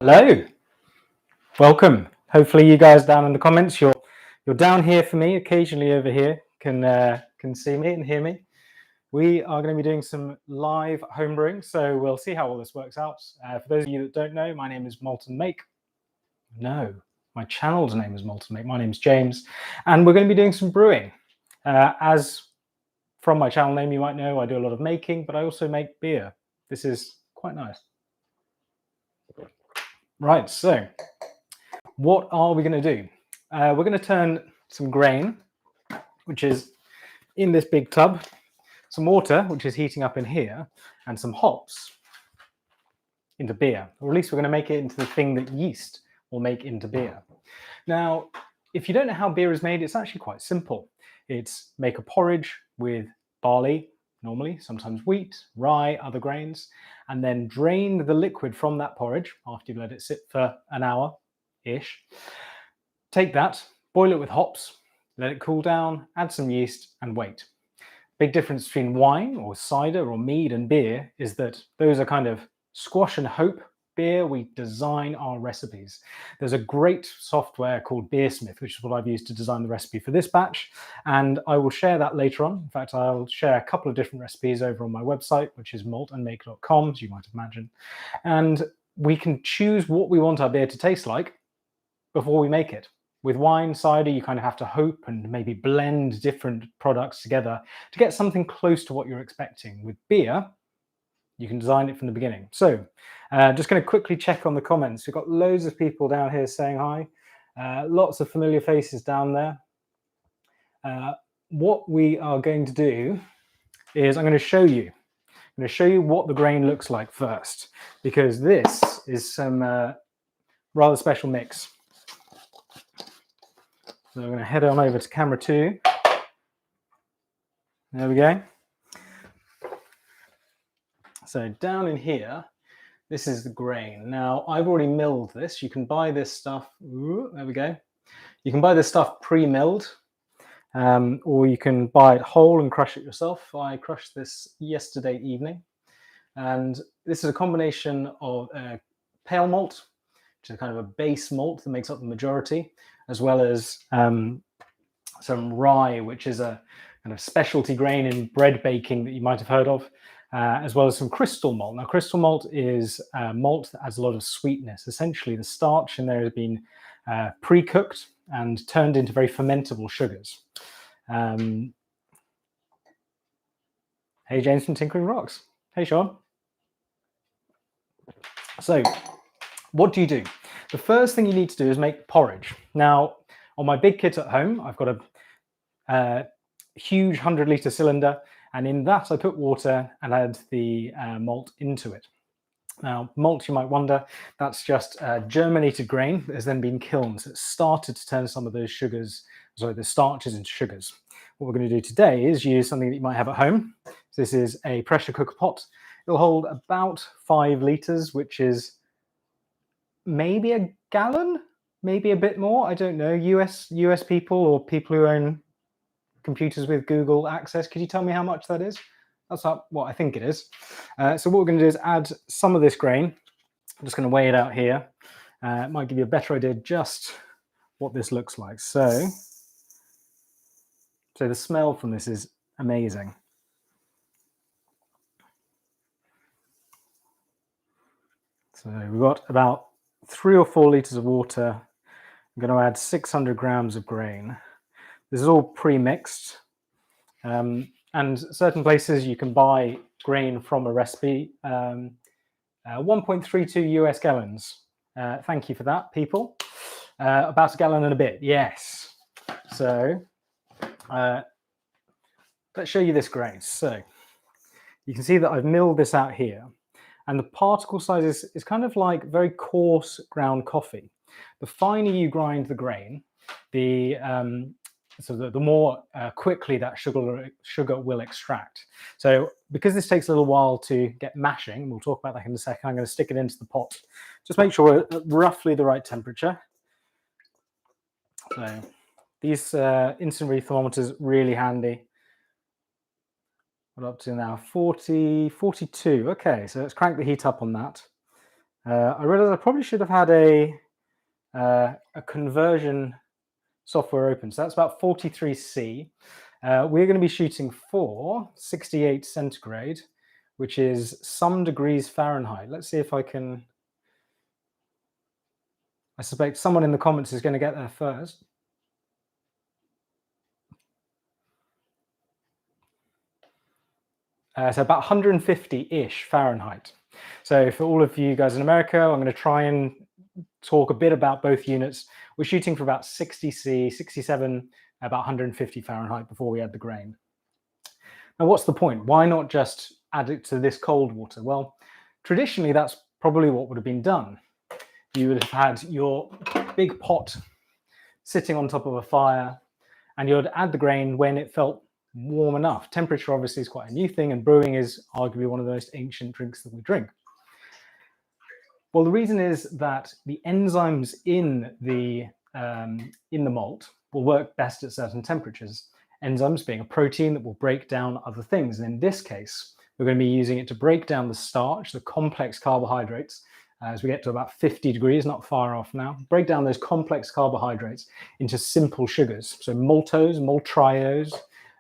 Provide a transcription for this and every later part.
Hello, welcome. Hopefully you guys down in the comments, you're down here for me, occasionally over here can see me and hear me. We are going to be doing some live homebrewing, so we'll see how all this works out. For those of you that don't know, my name is Molten Make. No, my channel's name is Molten Make. My name's James, and we're going to be doing some brewing. As from my channel name, you might know I do a lot of making, but I also make beer. This is quite nice. Right, so what are we going to do? We're going to turn some grain, which is in this big tub, some water, which is heating up in here, and some hops into beer. Or at least we're going to make it into the thing that yeast will make into beer. Now, if you don't know how beer is made, it's actually quite simple. It's make a porridge with barley, normally, sometimes wheat, rye, other grains, and then drain the liquid from that porridge after you've let it sit for an hour-ish. Take that, boil it with hops, let it cool down, add some yeast, and wait. Big difference between wine or cider or mead and beer is that those are kind of squash and hope. Beer, we design our recipes. There's a great software called Beersmith, which is what I've used to design the recipe for this batch, and I will share that later on. In fact, I'll share a couple of different recipes over on my website, which is maltandmake.com, as you might imagine, and we can choose what we want our beer to taste like before we make it. With wine, cider, you kind of have to hope and maybe blend different products together to get something close to what you're expecting. With beer, you can design it from the beginning. So just going to quickly check on the comments. We've got loads of people down here saying hi. Lots of familiar faces down there. What we are going to do is I'm going to show you. I'm going to show you what the grain looks like first, because this is some rather special mix. So I'm going to head on over to camera 2. There we go. So down in here, this is the grain. Now, I've already milled this. You can buy this stuff. Ooh, there we go. You can buy this stuff pre-milled, or you can buy it whole and crush it yourself. I crushed this yesterday evening. And this is a combination of pale malt, which is kind of a base malt that makes up the majority, as well as some rye, which is a kind of specialty grain in bread baking that you might have heard of, as well as some crystal malt. Now, crystal malt is malt that adds a lot of sweetness. Essentially, the starch in there has been pre-cooked and turned into very fermentable sugars. Hey, James from Tinkering Rocks. Hey, Sean. So, what do you do? The first thing you need to do is make porridge. Now, on my big kit at home, I've got a huge 100-litre cylinder, and in that I put water and add the malt into it. Now, malt, you might wonder, that's just germinated grain that has then been kilned. So it's started to turn some of those the starches into sugars. What we're going to do today is use something that you might have at home. So this is a pressure cooker pot. It'll hold about 5 litres, which is maybe a gallon, maybe a bit more. I don't know. US people or people who own computers with Google access, could you tell me how much that is? That's not what I think it is. So what we're going to do is add some of this grain. I'm just going to weigh it out here. It might give you a better idea just what this looks like. So the smell from this is amazing. So we've got about 3 or 4 litres of water. I'm going to add 600 grams of grain. This is all pre-mixed. And certain places you can buy grain from a recipe. 1.32 US gallons. Thank you for that, people. About a gallon and a bit, yes. So let's show you this grain. So you can see that I've milled this out here. And the particle size is kind of like very coarse ground coffee. The finer you grind the grain, the more quickly that sugar will extract. So because this takes a little while to get mashing, we'll talk about that in a second, I'm going to stick it into the pot. Just make sure we're at roughly the right temperature. So these instant read thermometers really handy. We're up to now 40, 42. Okay, so let's crank the heat up on that. I realized I probably should have had a conversion software open. So that's about 43C. We're going to be shooting for 68 centigrade, which is some degrees Fahrenheit. Let's see if I can. I suspect someone in the comments is going to get there first. So about 150-ish Fahrenheit. So for all of you guys in America, I'm going to try and talk a bit about both units. We're shooting for about 60C, 67, about 150 Fahrenheit before we add the grain. Now, what's the point? Why not just add it to this cold water? Well, traditionally, that's probably what would have been done. You would have had your big pot sitting on top of a fire, and you would add the grain when it felt warm enough. Temperature obviously is quite a new thing, and brewing is arguably one of the most ancient drinks that we drink. Well, the reason is that the enzymes in the malt will work best at certain temperatures. Enzymes being a protein that will break down other things. And in this case, we're going to be using it to break down the starch, the complex carbohydrates, as we get to about 50 degrees, not far off now, break down those complex carbohydrates into simple sugars. So maltose, maltriose,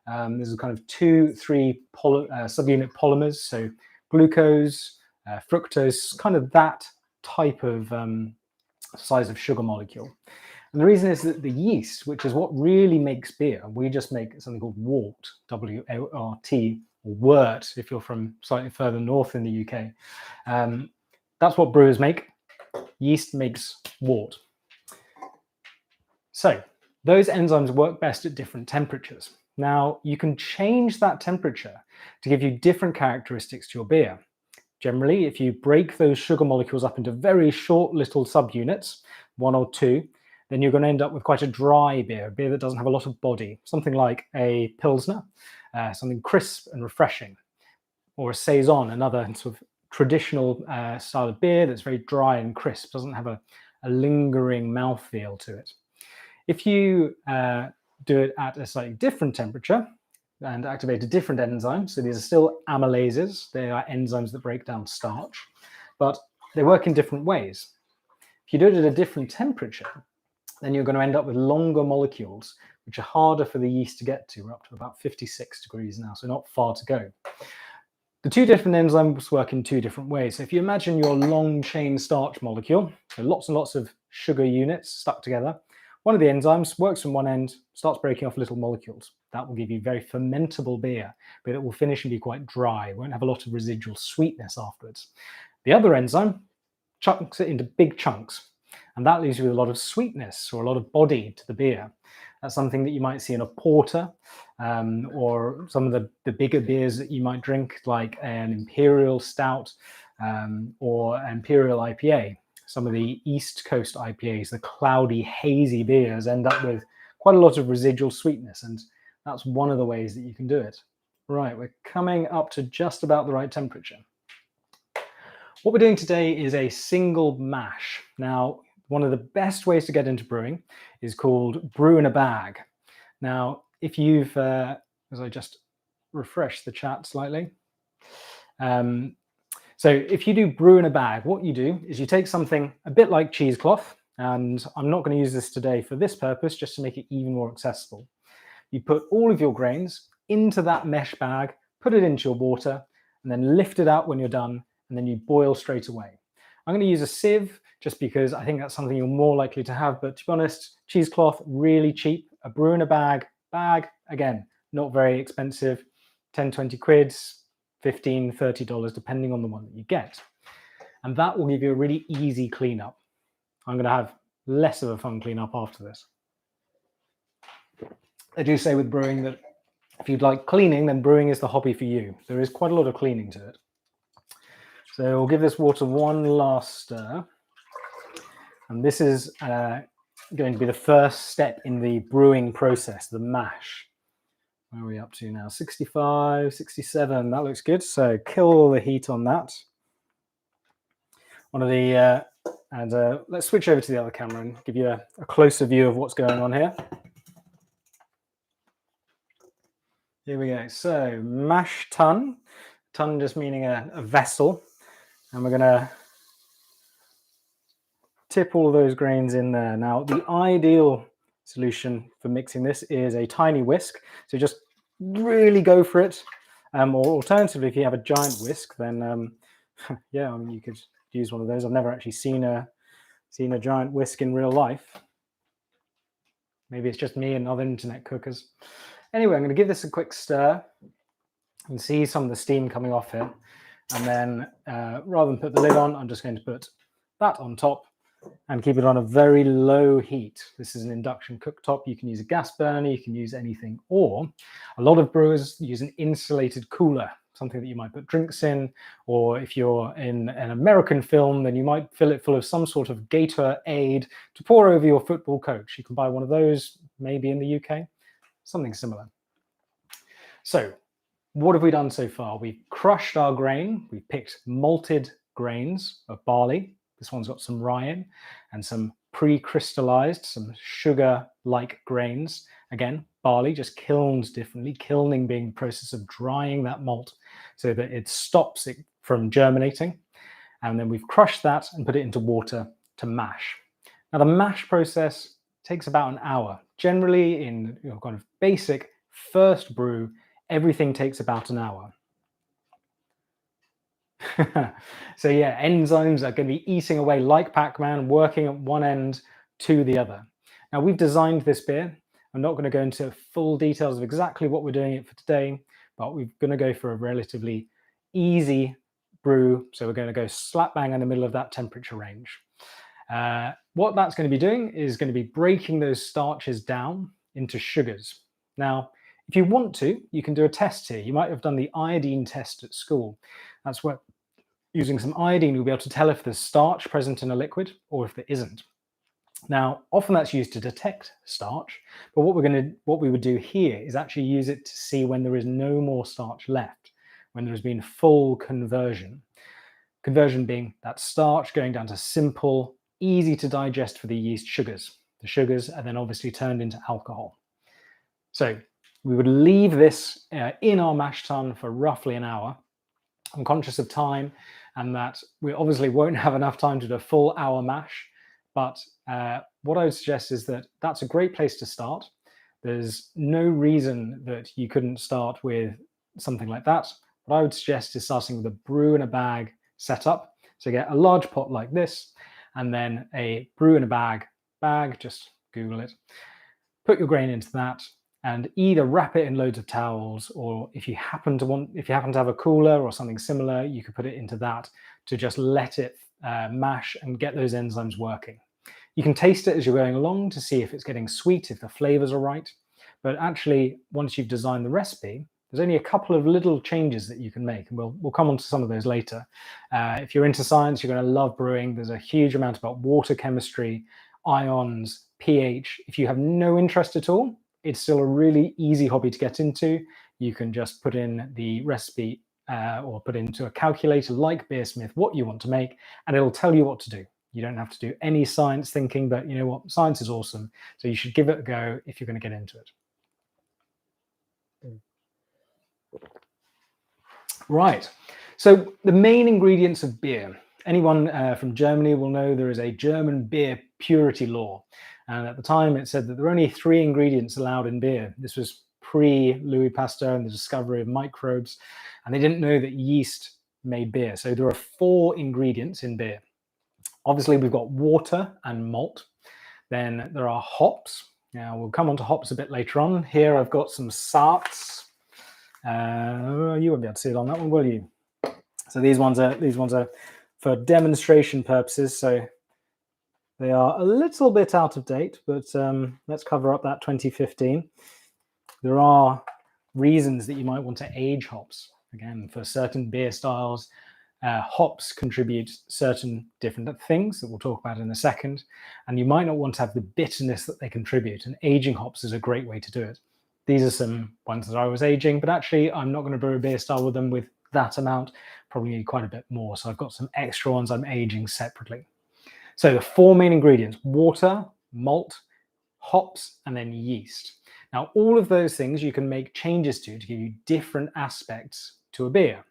there's a kind of 2-3 subunit polymers, so glucose, fructose, kind of that type of size of sugar molecule. And the reason is that the yeast, which is what really makes beer, we just make something called wort, W-O-R-T, or wort, if you're from slightly further north in the UK. That's what brewers make. Yeast makes wort. So those enzymes work best at different temperatures. Now, you can change that temperature to give you different characteristics to your beer. Generally, if you break those sugar molecules up into very short little subunits, 1 or 2, then you're going to end up with quite a dry beer, a beer that doesn't have a lot of body, something like a Pilsner, something crisp and refreshing, or a Saison, another sort of traditional style of beer that's very dry and crisp, doesn't have a lingering mouthfeel to it. If you do it at a slightly different temperature and activate a different enzyme, so these are still amylases, they are enzymes that break down starch, but they work in different ways. If you do it at a different temperature, then you're going to end up with longer molecules, which are harder for the yeast to get to. We're up to about 56 degrees now, so not far to go. The two different enzymes work in two different ways. So if you imagine your long chain starch molecule, so lots and lots of sugar units stuck together, one of the enzymes works from one end, starts breaking off little molecules. That will give you very fermentable beer, but it will finish and be quite dry. It won't have a lot of residual sweetness afterwards. The other enzyme chunks it into big chunks, and that leaves you with a lot of sweetness or a lot of body to the beer. That's something that you might see in a porter or some of the bigger beers that you might drink, like an imperial stout or imperial IPA. Some of the East Coast IPAs, the cloudy, hazy beers, end up with quite a lot of residual sweetness, and that's one of the ways that you can do it. Right, we're coming up to just about the right temperature. What we're doing today is a single mash. Now, one of the best ways to get into brewing is called brew in a bag. Now, if you've, as I just refresh the chat slightly, so if you do brew in a bag, what you do is you take something a bit like cheesecloth, and I'm not going to use this today for this purpose, just to make it even more accessible. You put all of your grains into that mesh bag, put it into your water, and then lift it out when you're done, and then you boil straight away. I'm going to use a sieve just because I think that's something you're more likely to have, but to be honest, cheesecloth, really cheap. A brew in a bag, again, not very expensive, 10, 20 quid, $15, $30, depending on the one that you get. And that will give you a really easy cleanup. I'm going to have less of a fun cleanup after this. I do say with brewing that if you'd like cleaning, then brewing is the hobby for you. There is quite a lot of cleaning to it. So we'll give this water one last stir. And this is going to be the first step in the brewing process, the mash. Where are we up to now? 65, 67, that looks good. So kill all the heat on that. Let's switch over to the other camera and give you a closer view of what's going on here. Here we go. So mash tun just meaning a vessel. And we're going to tip all of those grains in there. Now, the ideal solution for mixing this is a tiny whisk. So just really go for it. Or alternatively, if you have a giant whisk, then yeah, I mean, you could use one of those. I've never actually seen a giant whisk in real life. Maybe it's just me and other internet cookers. Anyway, I'm going to give this a quick stir and see some of the steam coming off here. And then rather than put the lid on, I'm just going to put that on top and keep it on a very low heat. This is an induction cooktop. You can use a gas burner, you can use anything, or a lot of brewers use an insulated cooler, something that you might put drinks in, or if you're in an American film, then you might fill it full of some sort of Gatorade to pour over your football coach. You can buy one of those, maybe in the UK, something similar. So what have we done so far? We've crushed our grain. We've picked malted grains of barley. This one's got some rye in and some pre-crystallized, some sugar-like grains. Again, barley, just kilned differently, kilning being the process of drying that malt so that it stops it from germinating. And then we've crushed that and put it into water to mash. Now, the mash process takes about an hour. Generally, in kind of basic first brew, everything takes about an hour. So yeah, enzymes are going to be eating away like Pac-Man, working at one end to the other. Now, we've designed this beer. I'm not going to go into full details of exactly what we're doing it for today, but we're going to go for a relatively easy brew. So we're going to go slap bang in the middle of that temperature range. What that's going to be doing is going to be breaking those starches down into sugars. Now, if you want to, you can do a test here. You might have done the iodine test at school. That's where using some iodine, you'll be able to tell if there's starch present in a liquid or if there isn't. Now, often that's used to detect starch, but what we would do here is actually use it to see when there is no more starch left, when there has been full conversion. Conversion being that starch going down to simple, easy to digest for the yeast sugars. The sugars are then obviously turned into alcohol. So we would leave this in our mash tun for roughly an hour. I'm conscious of time and that we obviously won't have enough time to do a full hour mash, but what I would suggest is that that's a great place to start. There's no reason that you couldn't start with something like that. What I would suggest is starting with a brew in a bag setup. So get a large pot like this, and then a brew in a bag, just Google it. Put your grain into that, and either wrap it in loads of towels, or if you happen to have a cooler or something similar, you could put it into that to just let it mash and get those enzymes working. You can taste it as you're going along to see if it's getting sweet, if the flavors are right. But actually, once you've designed the recipe, there's only a couple of little changes that you can make, and we'll come on to some of those later. If you're into science, you're going to love brewing. There's a huge amount about water chemistry, ions, pH. If you have no interest at all, it's still a really easy hobby to get into. You can just put in the recipe or put into a calculator like Beersmith what you want to make, and it'll tell you what to do. You don't have to do any science thinking, but you know what? Science is awesome. So you should give it a go if you're going to get into it. Right. So the main ingredients of beer. Anyone from Germany will know there is a German beer purity law. And at the time, it said that there are only 3 ingredients allowed in beer. This was pre-Louis Pasteur and the discovery of microbes. And they didn't know that yeast made beer. So there are 4 ingredients in beer. Obviously, we've got water and malt. Then there are hops. Now, we'll come on to hops a bit later on. Here, I've got some Saats. You won't be able to see it on that one, will you? So these ones are for demonstration purposes. So they are a little bit out of date, but let's cover up that 2015. There are reasons that you might want to age hops. Again, for certain beer styles, hops contribute certain different things that we'll talk about in a second, and you might not want to have the bitterness that they contribute, and aging hops is a great way to do it. These are some ones that I was aging, but actually I'm not going to brew a beer style with them with that amount, probably need quite a bit more. So I've got some extra ones I'm aging separately. So the 4 main ingredients: water, malt, hops, and then yeast. Now, all of those things you can make changes to give you different aspects to a beer.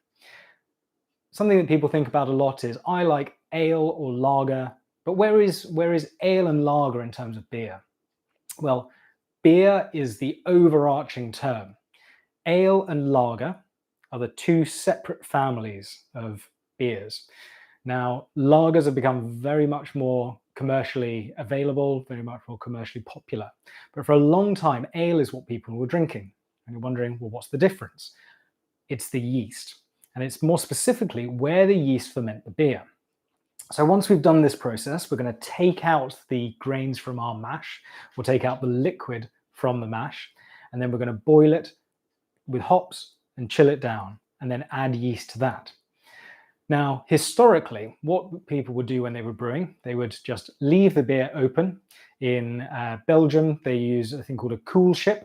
Something that people think about a lot is, I like ale or lager But where is ale and lager in terms of beer? Well, beer is the overarching term. Ale and lager are the two separate families of beers. Now, lagers have become very much more commercially available, very much more commercially popular. But for a long time, ale is what people were drinking. And you're wondering, well, what's the difference? It's the yeast. And it's more specifically where the yeast ferment the beer. So once we've done this process, we're going to take out the grains from our mash. We'll take out the liquid from the mash, and then we're going to boil it with hops and chill it down, and then add yeast to that. Now, historically, what people would do when they were brewing, they would just leave the beer open. In Belgium, they use a thing called a koelschip,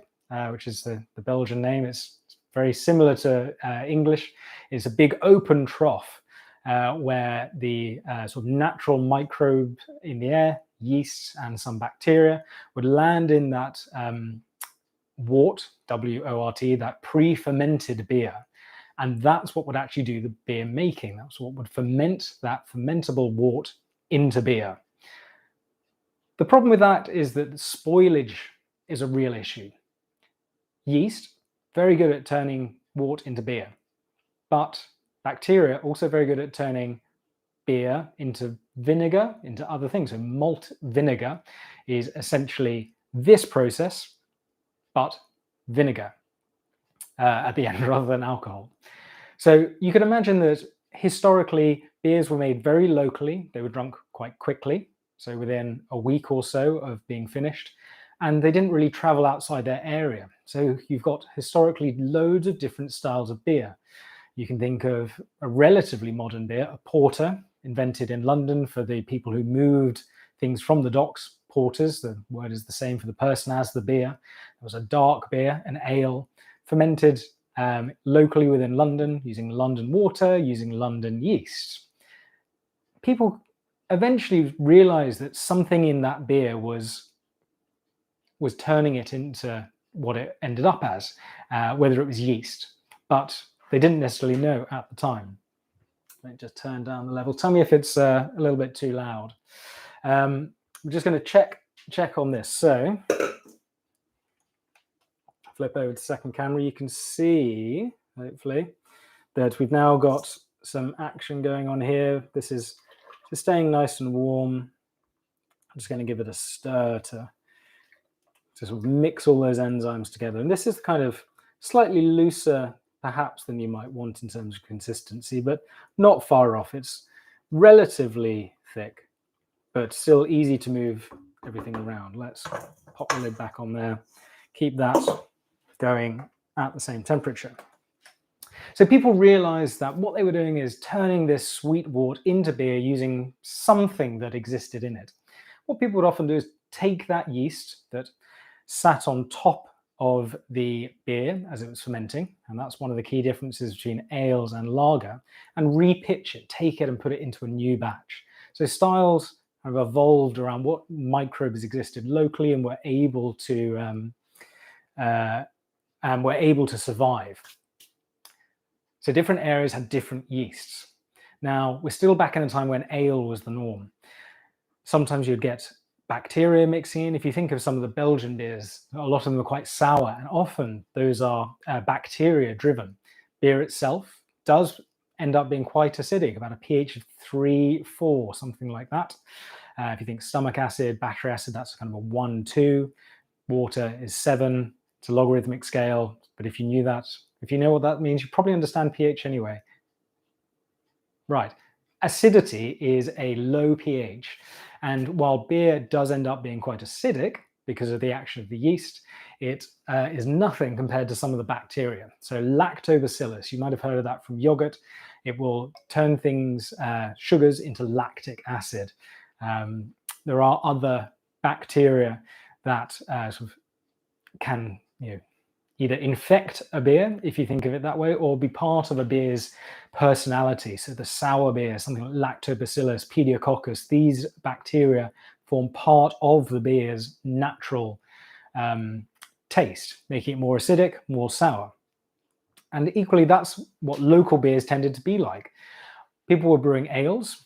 which is the Belgian name. It's very similar to English. It's a big open trough where the sort of natural microbe in the air, yeast and some bacteria, would land in that wort, W-O-R-T, that pre-fermented beer. And that's what would actually do the beer making. That's what would ferment that fermentable wort into beer. The problem with that is that spoilage is a real issue. Yeast, very good at turning wort into beer, but bacteria also very good at turning beer into vinegar, into other things. So malt vinegar is essentially this process, but vinegar at the end rather than alcohol. So you can imagine that historically beers were made very locally. They were drunk quite quickly, so within a week or so of being finished, and they didn't really travel outside their area. So you've got historically loads of different styles of beer. You can think of a relatively modern beer, a porter, invented in London for the people who moved things from the docks, porters. The word is the same for the person as the beer. There was a dark beer, an ale, fermented locally within London, using London water, using London yeast. People eventually realized that something in that beer was turning it into what it ended up as, whether it was yeast. But they didn't necessarily know at the time. Let me just turn down the level. Tell me if it's a little bit too loud. I'm just going to check on this. So flip over to the second camera. You can see, hopefully, that we've now got some action going on here. This is just staying nice and warm. I'm just going to give it a stir to sort of mix all those enzymes together. And this is kind of slightly looser, perhaps, than you might want in terms of consistency, but not far off. It's relatively thick, but still easy to move everything around. Let's pop the lid back on there. Keep that going at the same temperature. So people realized that what they were doing is turning this sweet wort into beer using something that existed in it. What people would often do is take that yeast that sat on top of the beer as it was fermenting, and that's one of the key differences between ales and lager, and repitch it, take it and put it into a new batch. So styles have evolved around what microbes existed locally and were able to survive. So different areas had different yeasts. Now, we're still back in a time when ale was the norm. Sometimes you'd get bacteria mixing in. If you think of some of the Belgian beers, a lot of them are quite sour, and often those are bacteria driven. Beer itself does end up being quite acidic, about a pH of 3, 4, something like that. If you think stomach acid, battery acid, that's kind of a 1, 2. Water is 7. It's a logarithmic scale, but if you knew that, if you know what that means, you probably understand pH anyway. Right. Acidity is a low pH. And while beer does end up being quite acidic because of the action of the yeast, it is nothing compared to some of the bacteria. So lactobacillus, you might have heard of that from yogurt. It will turn things, sugars, into lactic acid. There are other bacteria that sort of can, either infect a beer, if you think of it that way, or be part of a beer's personality. So the sour beer, something like lactobacillus, pediococcus, these bacteria form part of the beer's natural taste, making it more acidic, more sour. And equally, that's what local beers tended to be like. People were brewing ales,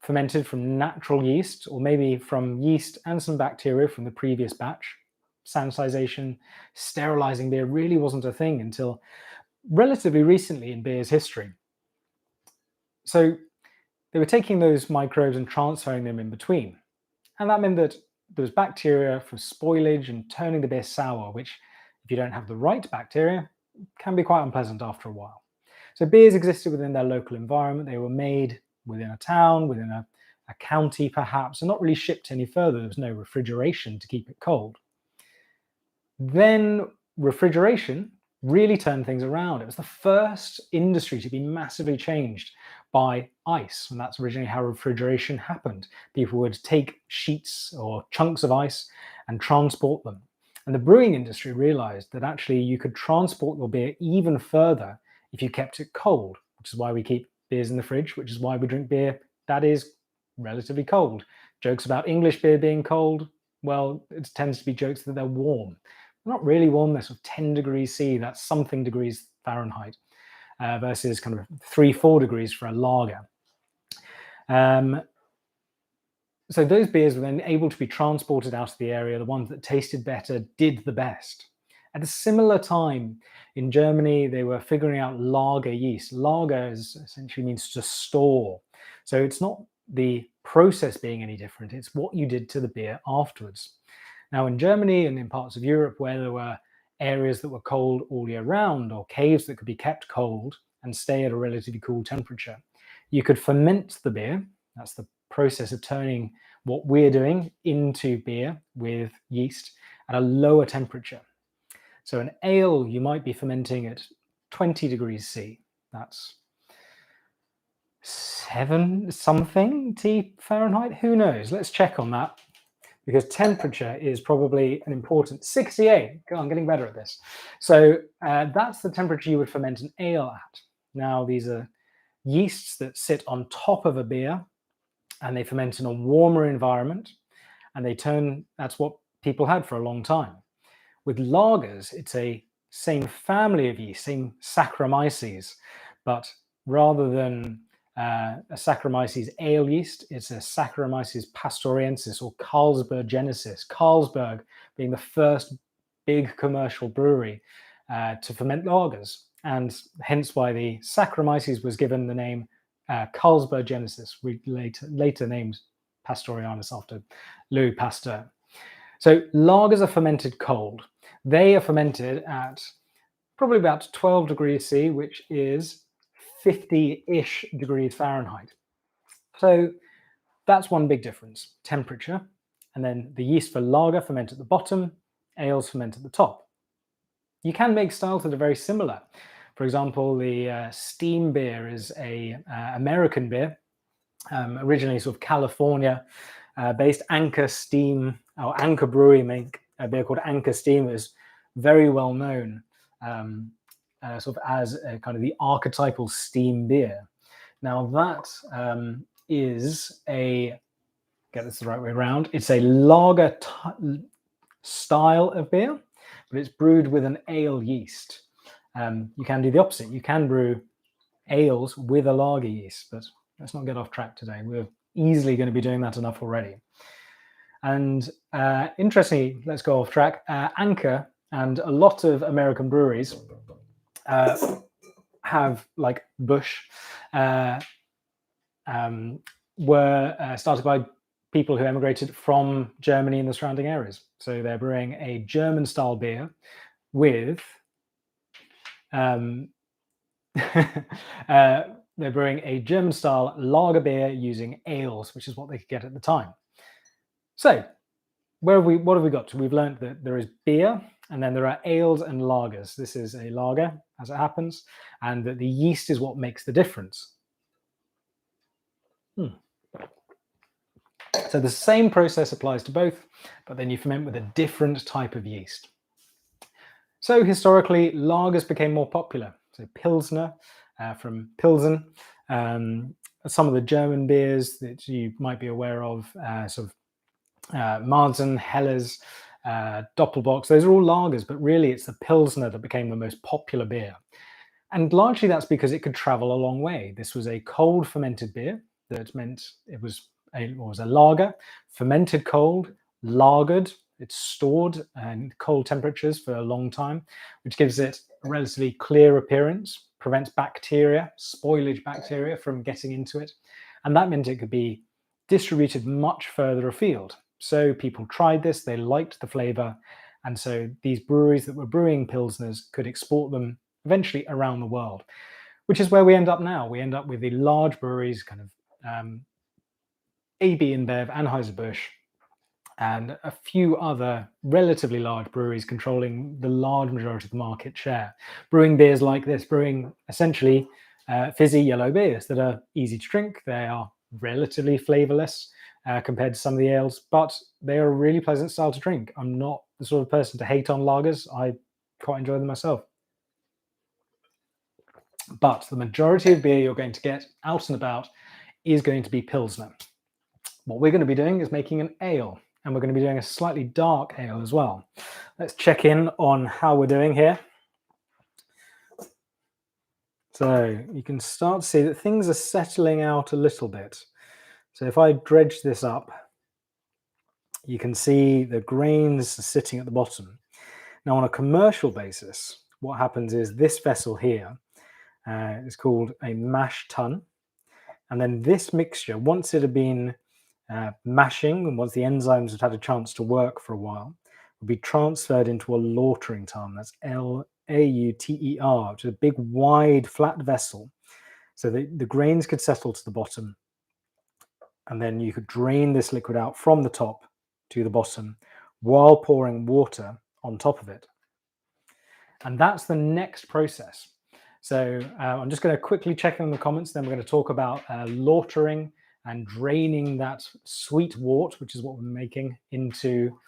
fermented from natural yeast, or maybe from yeast and some bacteria from the previous batch. Sanitization, sterilizing beer really wasn't a thing until relatively recently in beer's history. So they were taking those microbes and transferring them in between. And that meant that there was bacteria for spoilage and turning the beer sour, which, if you don't have the right bacteria, can be quite unpleasant after a while. So beers existed within their local environment. They were made within a town, within a county perhaps, and not really shipped any further. There was no refrigeration to keep it cold. Then refrigeration really turned things around. It was the first industry to be massively changed by ice, and that's originally how refrigeration happened. People would take sheets or chunks of ice and transport them. And the brewing industry realized that actually you could transport your beer even further if you kept it cold, which is why we keep beers in the fridge, which is why we drink beer that is relatively cold. Jokes about English beer being cold, well, it tends to be jokes that they're warm. They're not really warm, they're sort of 10 degrees C, that's something degrees Fahrenheit, versus kind of 3-4 degrees for a lager. So those beers were then able to be transported out of the area. The ones that tasted better did the best. At a similar time in Germany, they were figuring out lager yeast. Lager essentially means to store. So it's not the process being any different, it's what you did to the beer afterwards. Now in Germany and in parts of Europe where there were areas that were cold all year round, or caves that could be kept cold and stay at a relatively cool temperature, you could ferment the beer. That's the process of turning what we're doing into beer with yeast at a lower temperature. So an ale, you might be fermenting at 20 degrees C. That's 7 something T Fahrenheit. Who knows? Let's check on that, because temperature is probably an important 68. God, I'm getting better at this. So that's the temperature you would ferment an ale at. Now, these are yeasts that sit on top of a beer and they ferment in a warmer environment, and they turn, that's what people had for a long time. With lagers, it's a same family of yeast, same Saccharomyces, but rather than a Saccharomyces ale yeast, it's a Saccharomyces pastoriensis or Carlsbergenesis. Carlsberg being the first big commercial brewery to ferment lagers, and hence why the Saccharomyces was given the name Carlsbergenesis, later named Pastorianus after Louis Pasteur. So lagers are fermented cold. They are fermented at probably about 12 degrees C, which is 50-ish degrees Fahrenheit. So that's one big difference, temperature. And then the yeast for lager ferment at the bottom, ales ferment at the top. You can make styles that are very similar. For example, the steam beer is a American beer, originally sort of California based. Anchor Steam, or Anchor Brewing make a beer called Anchor Steam. Is very well known sort of as a kind of the archetypal steam beer. Now that is a, get this the right way around, it's a lager style of beer, but it's brewed with an ale yeast. You can do the opposite. You can brew ales with a lager yeast, but let's not get off track today. We're easily going to be doing that enough already. And interestingly, let's go off track. Anchor and a lot of American breweries have, like Busch, were started by people who emigrated from Germany and the surrounding areas. So they're brewing a German-style beer with they're brewing a German-style lager beer using ales, which is what they could get at the time. So what have we got to? We've learned that there is beer, and then there are ales and lagers. This is a lager, as it happens, and that the yeast is what makes the difference. So the same process applies to both, but then you ferment with a different type of yeast. So historically, lagers became more popular. So Pilsner from Pilsen, some of the German beers that you might be aware of, sort of Marzen, Helles, Doppelbock, those are all lagers, but really it's the Pilsner that became the most popular beer. And largely that's because it could travel a long way. This was a cold fermented beer. that meant it was a lager, fermented cold, lagered. It's stored in cold temperatures for a long time, which gives it a relatively clear appearance, prevents bacteria, spoilage bacteria from getting into it. And that meant it could be distributed much further afield. So people tried this, they liked the flavor. And so these breweries that were brewing Pilsners could export them eventually around the world, which is where we end up now. We end up with the large breweries, kind of AB InBev, Anheuser-Busch, and a few other relatively large breweries controlling the large majority of the market share. Brewing beers like this, brewing essentially fizzy yellow beers that are easy to drink. They are relatively flavorless compared to some of the ales, but they are a really pleasant style to drink. I'm not the sort of person to hate on lagers. I quite enjoy them myself. But the majority of beer you're going to get out and about is going to be Pilsner. What we're going to be doing is making an ale, and we're going to be doing a slightly dark ale as well. Let's check in on how we're doing here. So you can start to see that things are settling out a little bit. So if I dredge this up, you can see the grains sitting at the bottom. Now, on a commercial basis, what happens is this vessel here is called a mash tun. And then this mixture, once it had been mashing, and once the enzymes have had a chance to work for a while, will be transferred into a lautering tun. That's L-A-U-T-E-R, which is a big, wide, flat vessel. So the grains could settle to the bottom. And then you could drain this liquid out from the top to the bottom while pouring water on top of it. And that's the next process. So I'm just going to quickly check in the comments, then we're going to talk about lautering and draining that sweet wort, which is what we're making, into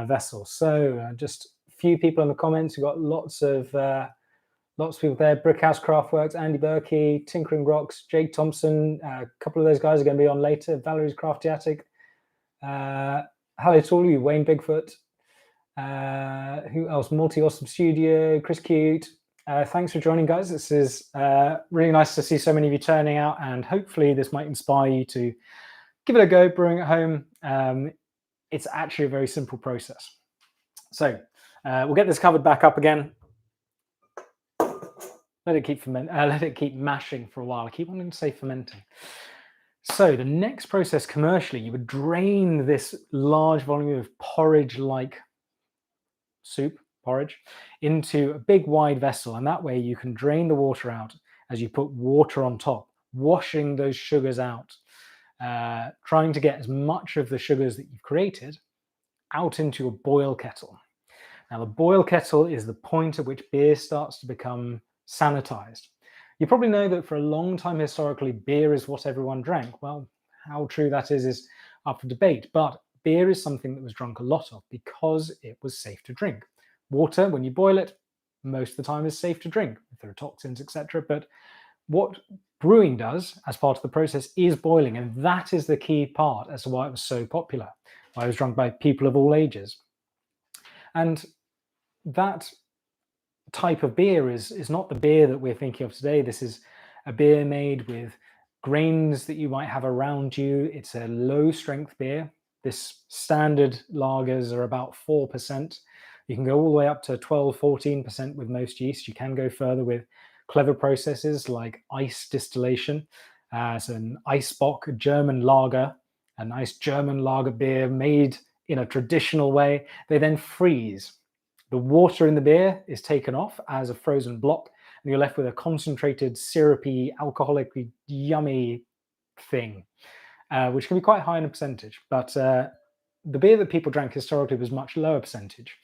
vessels. So just a few people in the comments. We've got lots of people there. Brickhouse Craftworks, Andy Berkey, Tinkering Rocks, Jake Thompson. A couple of those guys are going to be on later. Valerie's Crafty Attic. Hello to all of you. Wayne Bigfoot. Who else? Multi Awesome Studio. Chris Cute. Thanks for joining, guys. This is really nice to see so many of you turning out, and hopefully this might inspire you to give it a go brewing at home. It's actually a very simple process. So we'll get this covered back up again. Let it keep mashing for a while. I keep wanting to say fermenting. So the next process commercially, you would drain this large volume of porridge-like soup, porridge, into a big wide vessel, and that way you can drain the water out as you put water on top, washing those sugars out, trying to get as much of the sugars that you've created out into a boil kettle. Now, the boil kettle is the point at which beer starts to become sanitized. You probably know that for a long time historically, beer is what everyone drank. Well, how true that is up for debate, but beer is something that was drunk a lot of because it was safe to drink. Water, when you boil it, most of the time is safe to drink if there are toxins, etc. But what brewing does as part of the process is boiling, and that is the key part as to why it was so popular, why it was drunk by people of all ages. And that type of beer is not the beer that we're thinking of today. This is a beer made with grains that you might have around you. It's a low strength beer. This standard lagers are about 4%. You can go all the way up to 12, 14% with most yeast. You can go further with clever processes like ice distillation. So an Eisbock, a German lager, a nice German lager beer made in a traditional way. They then freeze. The water in the beer is taken off as a frozen block, and you're left with a concentrated, syrupy, alcoholically yummy thing, which can be quite high in a percentage. But the beer that people drank historically was much lower percentage.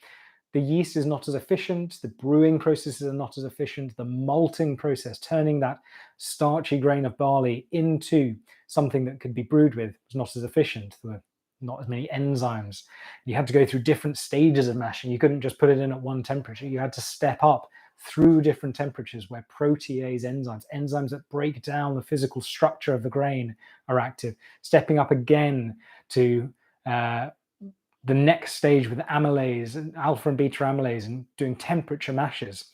The yeast is not as efficient. The brewing processes are not as efficient. The malting process, turning that starchy grain of barley into something that could be brewed with, was not as efficient. There were not as many enzymes. You had to go through different stages of mashing. You couldn't just put it in at one temperature. You had to step up through different temperatures where protease enzymes that break down the physical structure of the grain are active, stepping up again to the next stage with amylase and alpha and beta amylase and doing temperature mashes.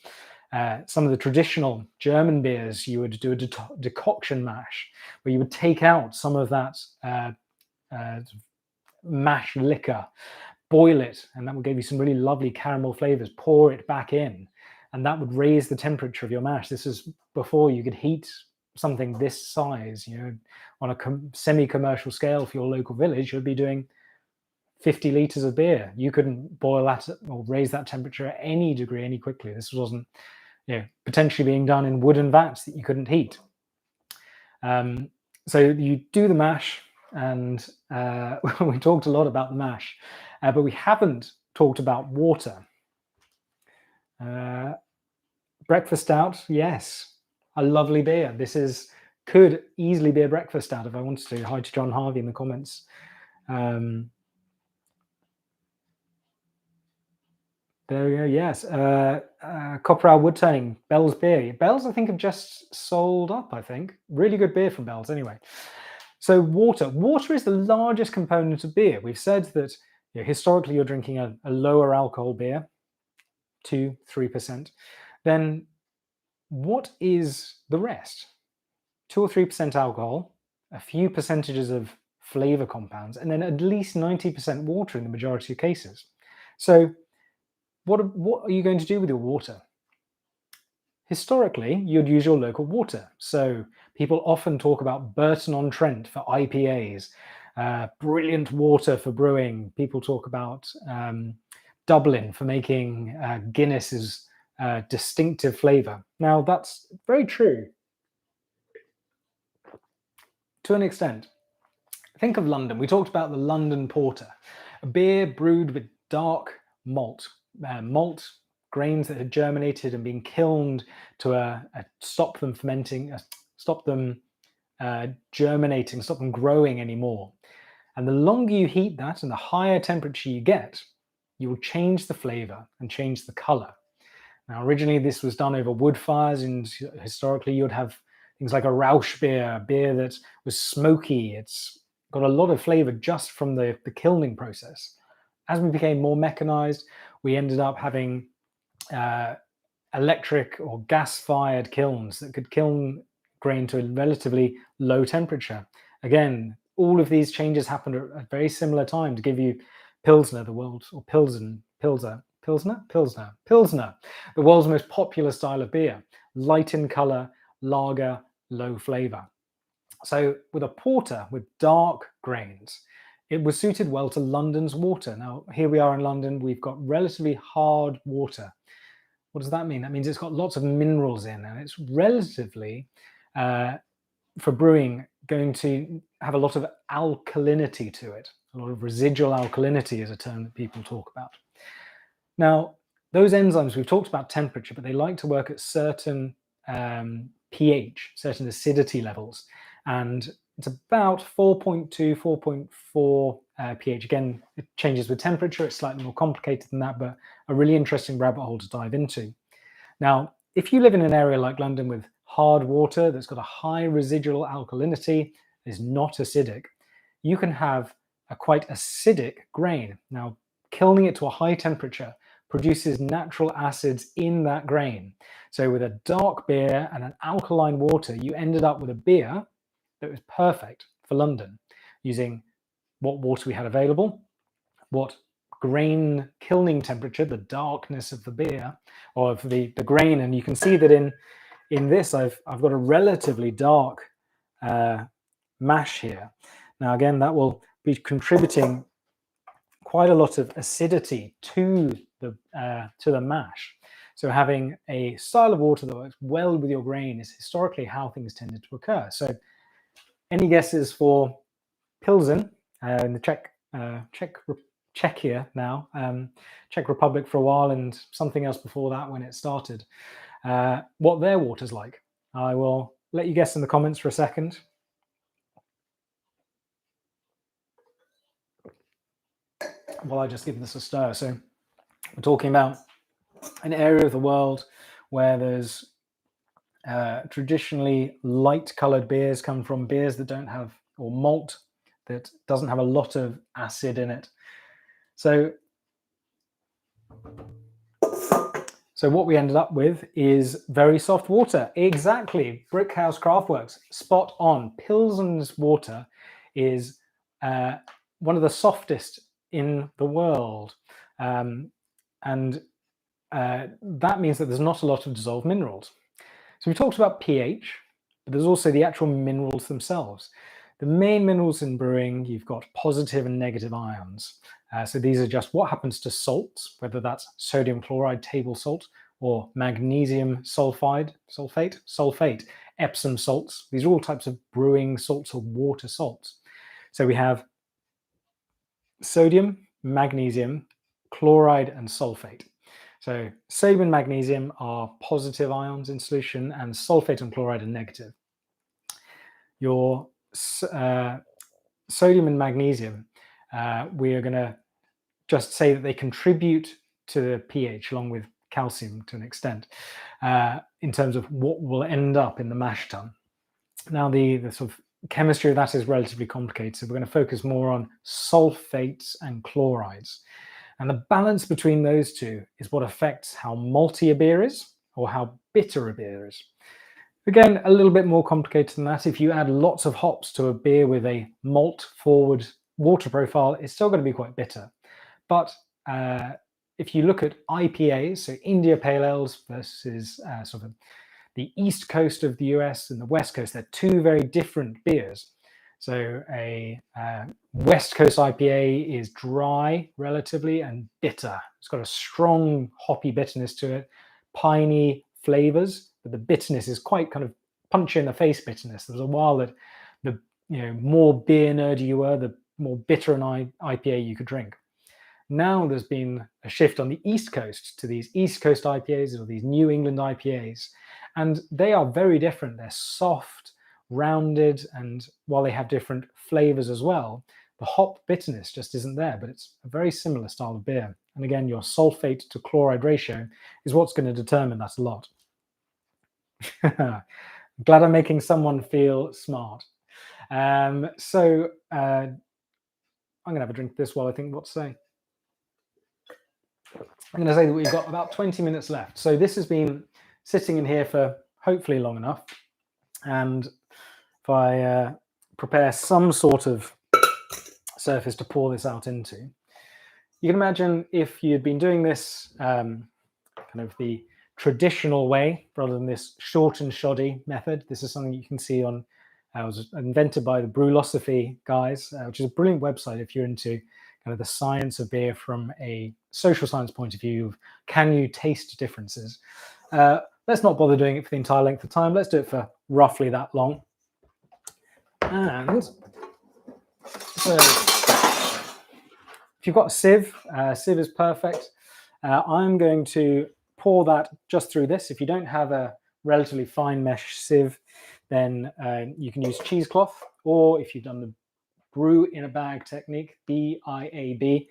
some of the traditional German beers, you would do a decoction mash, where you would take out some of that mash liquor, boil it, and that would give you some really lovely caramel flavors. Pour it back in, and that would raise the temperature of your mash. This is before you could heat something this size. You know, on a semi-commercial scale for your local village, you'd be doing 50 liters of beer. You couldn't boil that or raise that temperature at any degree any quickly. This wasn't, you know, potentially being done in wooden vats that you couldn't heat. So you do the mash, and we talked a lot about the mash, but we haven't talked about water. Breakfast stout, yes, a lovely beer. This could easily be a breakfast stout if I wanted to. Hi to John Harvey in the comments. There we go. Yes, Copper Ale Wood Turning, Bell's beer. Bell's, I think, have just sold up. I think really good beer from Bell's. Anyway, so water is the largest component of beer. We've said that, you know, historically you're drinking a lower alcohol beer, 2-3%. Then what is the rest? 2 or 3% alcohol, a few percentages of flavor compounds, and then at least 90% water in the majority of cases. So what are you going to do with your water? Historically, you'd use your local water. So people often talk about Burton-on-Trent for IPAs, brilliant water for brewing. People talk about Dublin for making Guinness's distinctive flavor. Now, that's very true to an extent. Think of London. We talked about the London Porter, a beer brewed with dark malt grains that had germinated and been kilned to stop them fermenting, stop them germinating, stop them growing anymore. And the longer you heat that and the higher temperature you get, you will change the flavor and change the color. Now, originally this was done over wood fires, and historically you would have things like a Rausch beer, a beer that was smoky. It's got a lot of flavor just from the kilning process. As we became more mechanized, we ended up having electric or gas-fired kilns that could kiln grain to a relatively low temperature. Again, all of these changes happened at a very similar time to give you Pilsner, the world's most popular style of beer, light in color, lager, low flavor. So with a porter with dark grains, it was suited well to London's water. Now, here we are in London, we've got relatively hard water. What does that mean? That means it's got lots of minerals in, and it's relatively, for brewing, going to have a lot of alkalinity to it. A lot of residual alkalinity is a term that people talk about. Now, those enzymes, we've talked about temperature, but they like to work at certain pH, certain acidity levels. And it's about 4.2, 4.4 pH. Again, it changes with temperature. It's slightly more complicated than that, but a really interesting rabbit hole to dive into. Now, if you live in an area like London with hard water that's got a high residual alkalinity, is not acidic, you can have a quite acidic grain. Now, kilning it to a high temperature produces natural acids in that grain. So with a dark beer and an alkaline water, you ended up with a beer that was perfect for London, using what water we had available, what grain kilning temperature, the darkness of the beer, or of the grain. And you can see that in this, I've got a relatively dark mash here. Now, again, that will be contributing quite a lot of acidity to the mash. So having a style of water that works well with your grain is historically how things tended to occur. So any guesses for Pilsen in the Czechia now, Czech Republic for a while, and something else before that when it started, what their water's like? I will let you guess in the comments for a second. While I just give this a stir. So we're talking about an area of the world where there's traditionally light colored beers come from, beers that don't have, or malt that doesn't have a lot of acid in it. So So what we ended up with is very soft water. Exactly, Brickhouse Craftworks, spot on. Pilsen's water is one of the softest in the world. And that means that there's not a lot of dissolved minerals. So we talked about pH, but there's also the actual minerals themselves. The main minerals in brewing, you've got positive and negative ions. So these are just what happens to salts, whether that's sodium chloride table salt or magnesium sulfate, Epsom salts. These are all types of brewing salts or water salts. So we have sodium, magnesium, chloride, and sulfate. So sodium and magnesium are positive ions in solution, and sulfate and chloride are negative. Your sodium and magnesium, we are going to just say that they contribute to the pH along with calcium to an extent in terms of what will end up in the mash tun. Now the sort of chemistry of that is relatively complicated, so we're going to focus more on sulfates and chlorides. And the balance between those two is what affects how malty a beer is or how bitter a beer is. Again, a little bit more complicated than that. If you add lots of hops to a beer with a malt-forward water profile, it's still going to be quite bitter. But if you look at IPAs, so India Pale Ales versus sort of the east coast of the US and the west coast, they're two very different beers. So a West Coast IPA is dry relatively and bitter. It's got a strong hoppy bitterness to it, piney flavors, but the bitterness is quite kind of punch in the face bitterness. There was a while that the more beer nerdy you were, the more bitter an IPA you could drink. Now there's been a shift on the East Coast to these East Coast IPAs or these New England IPAs, and they are very different. They're soft, rounded, and while they have different flavors as well, the hop bitterness just isn't there, but it's a very similar style of beer. And again, your sulfate to chloride ratio is what's going to determine that a lot. Glad I'm making someone feel smart. So I'm going to have a drink of this while I think what to say. I'm going to say that we've got about 20 minutes left. So this has been sitting in here for hopefully long enough. And if I prepare some sort of surface to pour this out into, you can imagine if you'd been doing this kind of the traditional way rather than this short and shoddy method. This is something you can see on, it was invented by the Brewlosophy guys, which is a brilliant website if you're into kind of the science of beer from a social science point of view of can you taste differences. Let's not bother doing it for the entire length of time. Let's do it for roughly that long. And so if you've got a sieve, sieve is perfect. I'm going to pour that just through this. If you don't have a relatively fine mesh sieve, then you can use cheesecloth, or if you've done the brew in a bag technique, BIAB,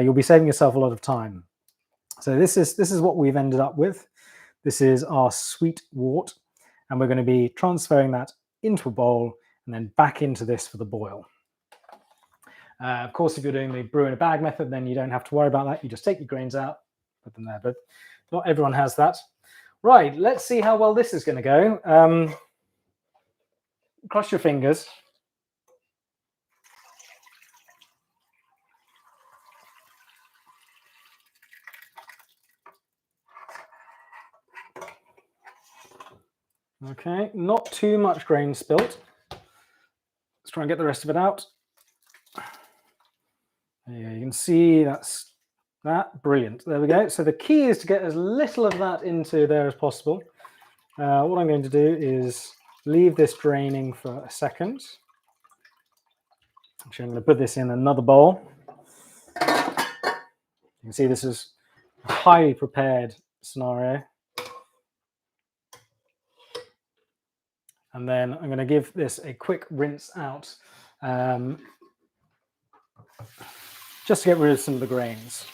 you'll be saving yourself a lot of time. So this is what we've ended up with. This is our sweet wort, and we're going to be transferring that into a bowl and then back into this for the boil. Of course, if you're doing the brew in a bag method, then you don't have to worry about that. You just take your grains out, put them there, but not everyone has that. Right, let's see how well this is going to go. Cross your fingers. Okay, not too much grain spilt. Let's try and get the rest of it out. There you can see that's that. Brilliant. There we go. So the key is to get as little of that into there as possible. What I'm going to do is leave this draining for a second. Actually, I'm going to put this in another bowl. You can see this is a highly prepared scenario. And then I'm going to give this a quick rinse out just to get rid of some of the grains.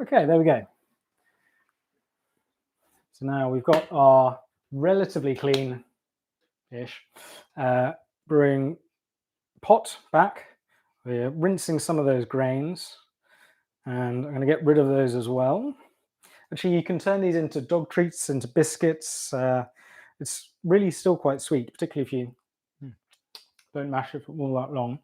Okay, there we go. So now we've got our relatively clean-ish brewing pot back. We're rinsing some of those grains, and I'm going to get rid of those as well. Actually, you can turn these into dog treats, into biscuits. It's really still quite sweet, particularly if you don't mash it for all that long.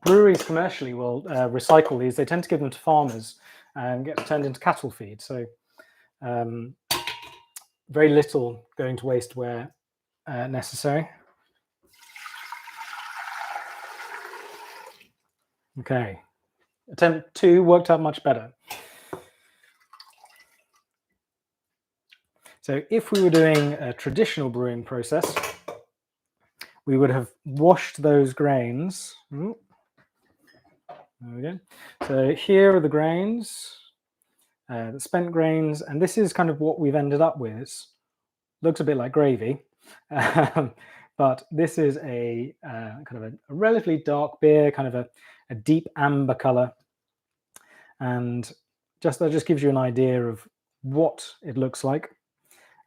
Breweries commercially will recycle these. They tend to give them to farmers and get turned into cattle feed. So very little going to waste where necessary. Okay, attempt 2 worked out much better. So if we were doing a traditional brewing process, we would have washed those grains. Ooh. There we go. So here are the grains, the spent grains, and this is kind of what we've ended up with. It looks a bit like gravy, but this is a kind of a relatively dark beer, kind of a deep amber color, and that just gives you an idea of what it looks like.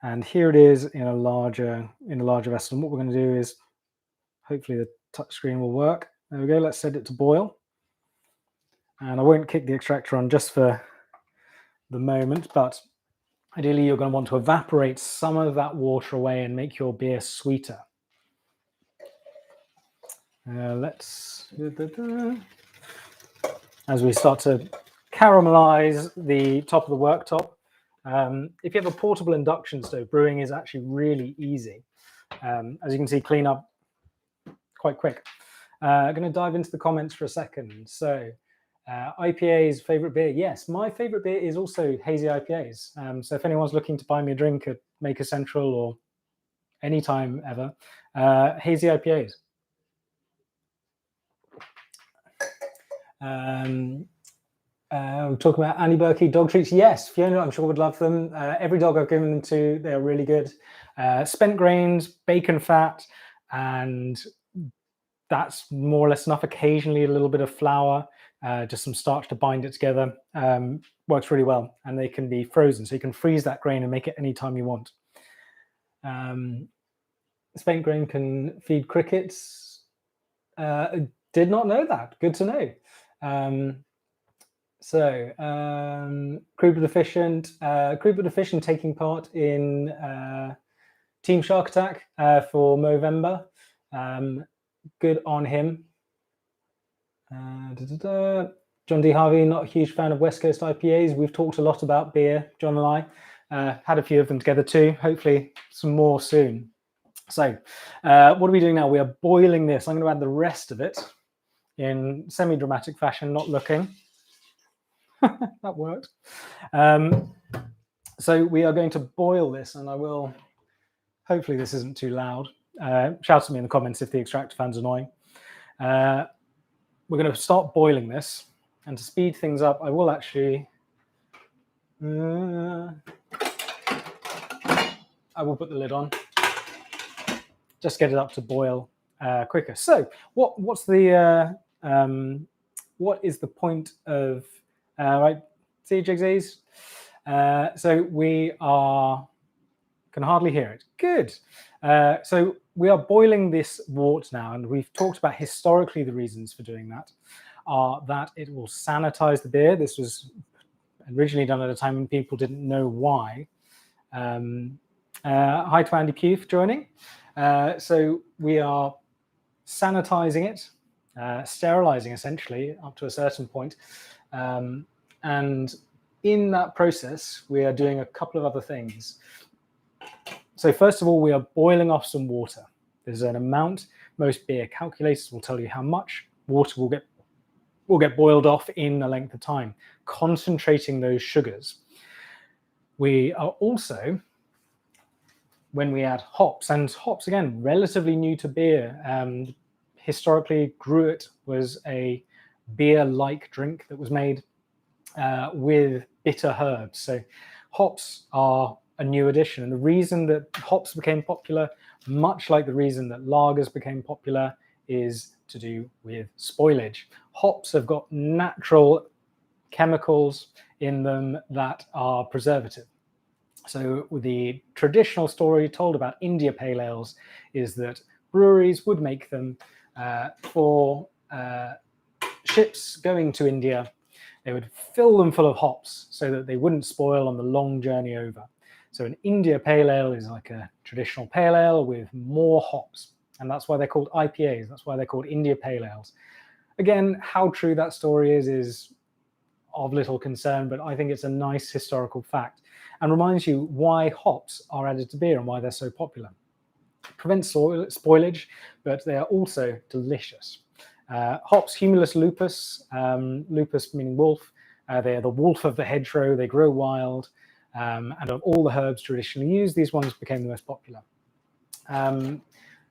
And here it is in a larger vessel. And what we're going to do is, hopefully the touch screen will work. There we go. Let's set it to boil. And I won't kick the extractor on just for the moment, but ideally you're going to want to evaporate some of that water away and make your beer sweeter. As we start to caramelize the top of the worktop, if you have a portable induction stove, brewing is actually really easy. As you can see, clean up quite quick. I'm going to dive into the comments for a second. So IPA's favorite beer. Yes, my favorite beer is also hazy IPAs. So if anyone's looking to buy me a drink at Maker Central or anytime ever, hazy IPAs. We're talking about Annie Berkey dog treats. Yes, Fiona, I'm sure would love them. Every dog I've given them to, they're really good. Spent grains, bacon fat, and that's more or less enough. Occasionally a little bit of flour, just some starch to bind it together. Works really well, and they can be frozen, so you can freeze that grain and make it anytime you want. Spent grain can feed crickets. Did not know that. Good to know. Creeper Deficient taking part in Team Shark Attack for Movember. Good on him. John D. Harvey, not a huge fan of West Coast IPAs. We've talked a lot about beer, John and I. Had a few of them together too. Hopefully some more soon. So what are we doing now? We are boiling this. I'm going to add the rest of it in semi-dramatic fashion, not looking. That worked. So we are going to boil this, and I will, hopefully this isn't too loud. Shout at me in the comments if the extractor fan's annoying. We're going to start boiling this, and to speed things up, I will actually, I will put the lid on, just get it up to boil quicker. So what is the point of, right, see Jigsies? So we can hardly hear it. Good. So we are boiling this wort now, and we've talked about historically the reasons for doing that are that it will sanitize the beer. This was originally done at a time when people didn't know why. Hi to Andy Pugh for joining. So we are sanitizing it, sterilizing essentially up to a certain point. And in that process, we are doing a couple of other things. So first of all, we are boiling off some water. There's an amount. Most beer calculators will tell you how much water will get boiled off in a length of time, concentrating those sugars. We are also, when we add hops, and hops, again, relatively new to beer. Historically, Gruit was a beer-like drink that was made with bitter herbs. So hops are a new addition. And the reason that hops became popular, much like the reason that lagers became popular, is to do with spoilage. Hops have got natural chemicals in them that are preservative. So the traditional story told about India Pale Ales is that breweries would make them for ships going to India. They would fill them full of hops so that they wouldn't spoil on the long journey over. So an India Pale Ale is like a traditional pale ale with more hops. And that's why they're called IPAs. That's why they're called India Pale Ales. Again, how true that story is of little concern, but I think it's a nice historical fact and reminds you why hops are added to beer and why they're so popular. It prevents spoilage, but they are also delicious. Hops, Humulus lupus, lupus meaning wolf. They are the wolf of the hedgerow. They grow wild. And of all the herbs traditionally used, these ones became the most popular.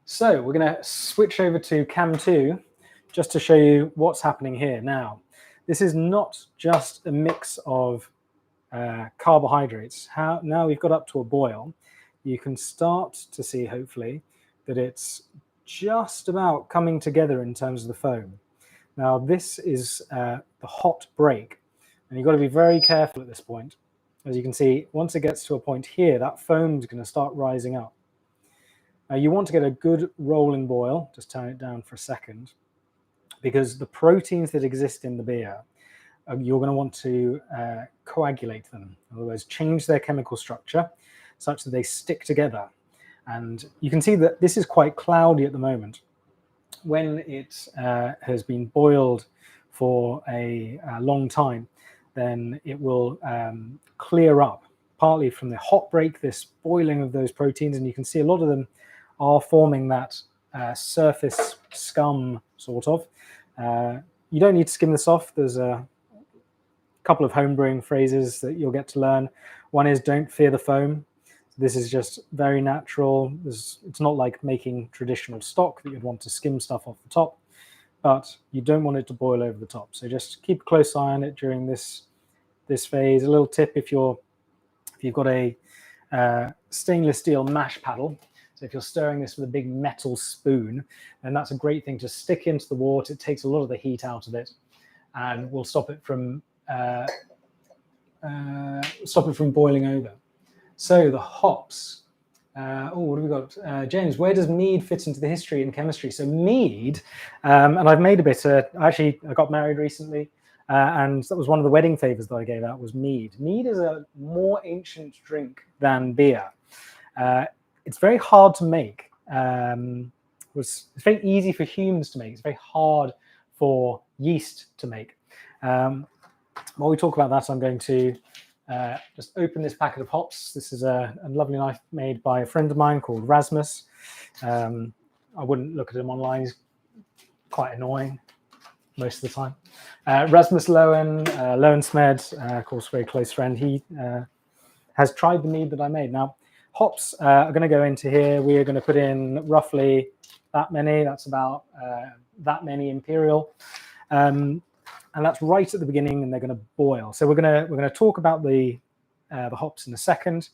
So we're going to switch over to Cam 2 just to show you what's happening here. Now, this is not just a mix of carbohydrates. Now we've got up to a boil, you can start to see, hopefully, that it's just about coming together in terms of the foam. Now, this is the hot break, and you've got to be very careful at this point. As you can see, once it gets to a point here, that foam is going to start rising up. Now, you want to get a good rolling boil. Just turn it down for a second, because the proteins that exist in the beer, you're going to want to coagulate them. In other words, change their chemical structure such that they stick together. And you can see that this is quite cloudy at the moment. When it has been boiled for a long time, then it will clear up, partly from the hot break, this boiling of those proteins, and you can see a lot of them are forming that surface scum, sort of. You don't need to skim this off. There's a couple of homebrewing phrases that you'll get to learn. One is don't fear the foam. This is just very natural. It's not like making traditional stock that you'd want to skim stuff off the top, but you don't want it to boil over the top. So just keep a close eye on it during this phase. A little tip: if you've got a stainless steel mash paddle, so if you're stirring this with a big metal spoon, then that's a great thing to stick into the wort. It takes a lot of the heat out of it, and will stop it from boiling over. So the hops. What have we got? James, where does mead fit into the history and chemistry? So mead, and I've made a bit. Actually, I got married recently, and that was one of the wedding favors that I gave out was mead. Mead is a more ancient drink than beer. It's very hard to make. It's very easy for humans to make. It's very hard for yeast to make. While we talk about that, I'm going to just open this packet of hops. This is a lovely knife made by a friend of mine called Rasmus. I wouldn't look at him online. He's quite annoying most of the time. Rasmus Lowen-Smed, of course, very close friend. He has tried the mead that I made. Now, hops are going to go into here. We are going to put in roughly that many. That's about that many imperial. And that's right at the beginning, and they're going to boil. So we're going to talk about the hops in a second.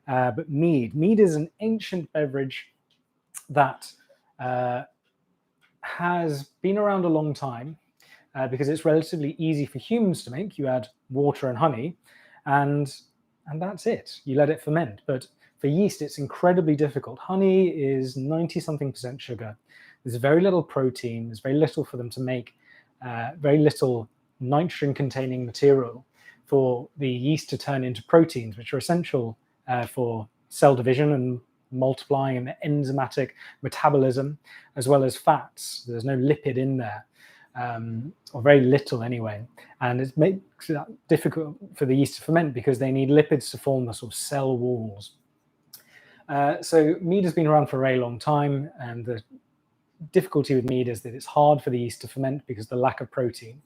But mead is an ancient beverage that has been around a long time because it's relatively easy for humans to make. You add water and honey, and that's it. You let it ferment. But for yeast, it's incredibly difficult. Honey is 90-something% sugar. There's very little protein. There's very little for them to make. Very little nitrogen-containing material for the yeast to turn into proteins, which are essential for cell division and multiplying and enzymatic metabolism, as well as fats. There's no lipid in there, or very little anyway. And it makes it difficult for the yeast to ferment because they need lipids to form the sort of cell walls. So mead has been around for a very long time, and the difficulty with mead is that it's hard for the yeast to ferment because of the lack of protein.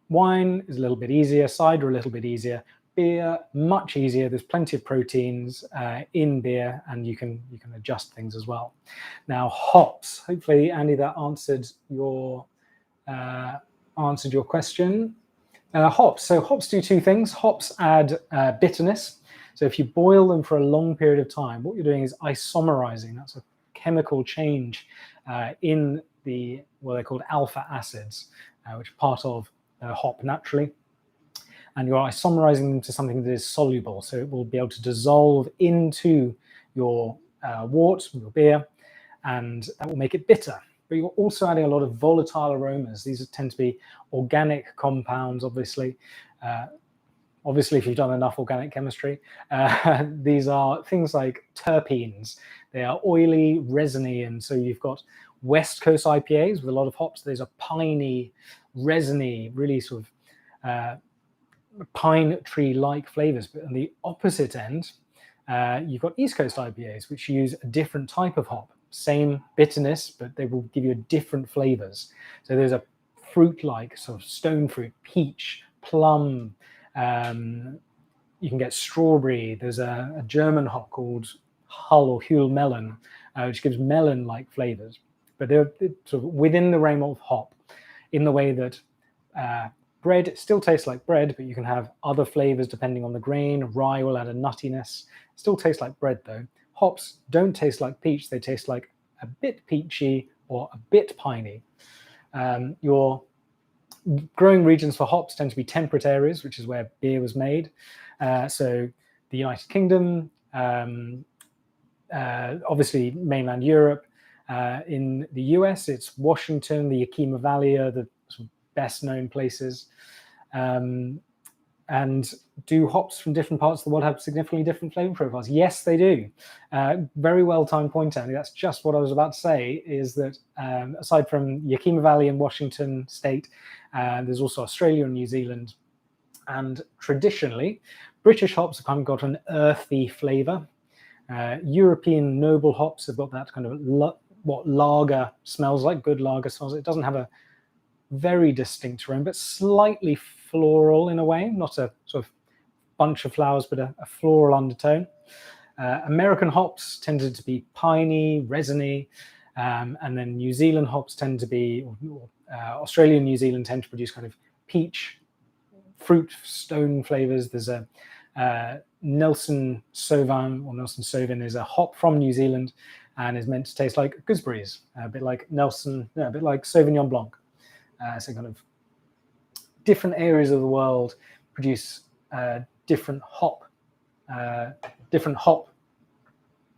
Wine is a little bit easier, cider a little bit easier, beer much easier. There's plenty of proteins in beer, and you can adjust things as well. Now, hops. Hopefully, Andy, that answered your question. Hops. So hops do two things. Hops add bitterness. So if you boil them for a long period of time, what you're doing is isomerizing. That's a chemical change in what they're called alpha acids, which are part of hop naturally. and you're isomerizing them to something that is soluble. So it will be able to dissolve into your wort, your beer, and that will make it bitter. But you're also adding a lot of volatile aromas. These tend to be organic compounds, obviously. Obviously, if you've done enough organic chemistry, these are things like terpenes. They are oily, resiny, and so you've got West Coast IPAs with a lot of hops. Those are piney, resiny, really sort of pine tree-like flavors. But on the opposite end, you've got East Coast IPAs, which use a different type of hop. Same bitterness, but they will give you different flavors. So there's a fruit-like sort of stone fruit, peach, plum. You can get strawberry. There's a German hop called Hull or Huell melon, which gives melon-like flavors. But they're sort of within the realm of hop, in the way that bread still tastes like bread, but you can have other flavors depending on the grain. Rye will add a nuttiness. Still tastes like bread though. Hops don't taste like peach. They taste like a bit peachy or a bit piney. Your growing regions for hops tend to be temperate areas, which is where beer was made. So the United Kingdom, obviously mainland Europe. In the US, it's Washington, the Yakima Valley are the sort of best known places. And do hops from different parts of the world have significantly different flavor profiles? Yes, they do. Very well timed point, Andy. That's just what I was about to say, is that aside from Yakima Valley and Washington State, there's also Australia and New Zealand. And traditionally, British hops have kind of got an earthy flavor. European noble hops have got that kind of what lager smells like, good lager smells like. It doesn't have a very distinct aroma, but slightly floral in a way, not a sort of bunch of flowers, but a floral undertone. American hops tended to be piney, resiny, and then New Zealand hops tend to be, Australia and New Zealand tend to produce kind of peach, fruit, stone flavors. There's a Nelson Sauvin, or Nelson Sauvin is a hop from New Zealand and is meant to taste like gooseberries, a bit like a bit like Sauvignon Blanc. So kind of different areas of the world produce different hop